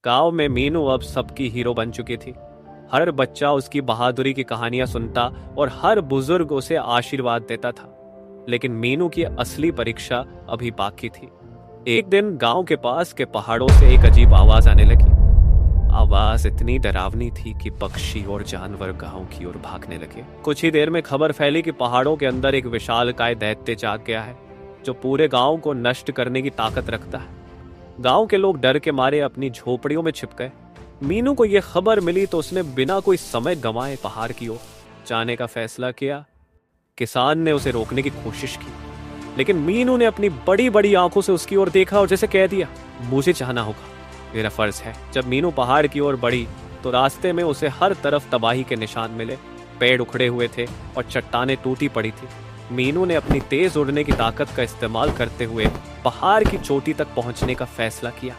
गांव में मीनू अब सबकी हीरो बन चुकी थी। हर बच्चा उसकी बहादुरी की कहानियां सुनता और हर बुजुर्ग उसे आशीर्वाद देता था। लेकिन मीनू की असली परीक्षा अभी बाकी थी। एक दिन गांव के पास के पहाड़ों से एक अजीब आवाज आने लगी। आवाज इतनी डरावनी थी कि पक्षी और जानवर गांव की ओर भागने लगे। कुछ ही देर में खबर फैली कि पहाड़ों के अंदर एक विशालकाय दैत्य जाग गया है, जो पूरे गांव को नष्ट करने की ताकत रखता है। गांव के लोग डर के मारे अपनी झोपड़ियों में छिप गए। मीनू को यह खबर मिली तो उसने बिना कोई समय गंवाए पहाड़ की ओर जाने का फैसला किया। किसान ने उसे रोकने की कोशिश की, लेकिन मीनू ने अपनी बड़ी बड़ी आंखों से उसकी ओर देखा और जैसे कह दिया, मुझे चाहना होगा, मेरा फर्ज है। जब मीनू पहाड़ की ओर बढ़ी तो रास्ते में उसे हर तरफ तबाही के निशान मिले। पेड़ उखड़े हुए थे और चट्टानें टूटी पड़ी थी। मीनू ने अपनी तेज उड़ने की ताकत का इस्तेमाल करते हुए पहाड़ की चोटी तक पहुंचने का फैसला किया।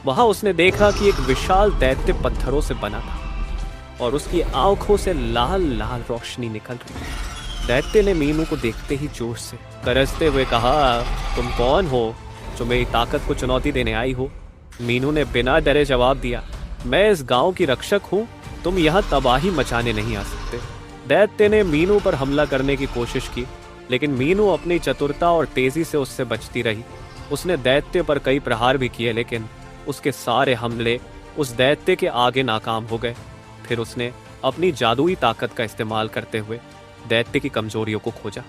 वहां उसने देखा कि एक विशाल दैत्य पत्थरों से बना था और उसकी आंखों से लाल लाल रोशनी निकल रही। दैत्य ने मीनू को देखते ही जोश से गरजते हुए कहा, तुम कौन हो जो मेरी ताकत को चुनौती देने आई हो? मीनू ने बिना डरे जवाब दिया, मैं इस गांव की रक्षक हूं, तुम यहां तबाही मचाने नहीं आ सकते। दैत्य ने मीनू पर हमला करने की कोशिश की, लेकिन मीनू अपनी चतुरता और तेजी से उससे बचती रही। उसने दैत्य पर कई प्रहार भी किए, लेकिन उसके सारे हमले उस दैत्य के आगे नाकाम हो गए। फिर उसने अपनी जादुई ताकत का इस्तेमाल करते हुए दैत्य की कमजोरियों को खोजा।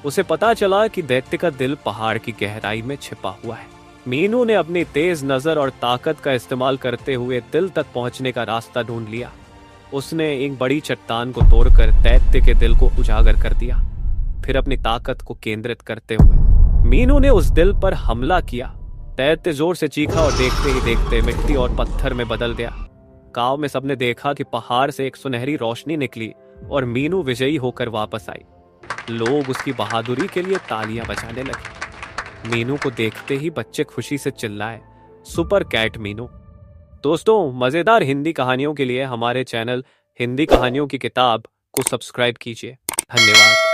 उसे पता चला कि दैत्य का दिल पहाड़ की गहराई में छिपा हुआ है। मीनू ने अपनी तेज नजर और ताकत का इस्तेमाल करते हुए दिल तक पहुंचने का रास्ता ढूंढ लिया। उसने एक बड़ी चट्टान को तोड़कर दैत्य के दिल को उजागर कर दिया। फिर अपनी ताकत को केंद्रित करते हुए मीनू ने उस दिल पर हमला किया। दैत्य जोर से चीखा और देखते ही देखते मिट्टी और पत्थर में बदल गया। गांव में सबने देखा कि पहाड़ से एक सुनहरी रोशनी निकली और मीनू विजयी होकर वापस आई। लोग उसकी बहादुरी के लिए तालियां बजाने लगे। मीनू को देखते ही बच्चे खुशी से चिल्लाए, सुपर कैट मीनू। दोस्तों, मजेदार हिंदी कहानियों के लिए हमारे चैनल हिंदी कहानियों की किताब को सब्सक्राइब कीजिए। धन्यवाद।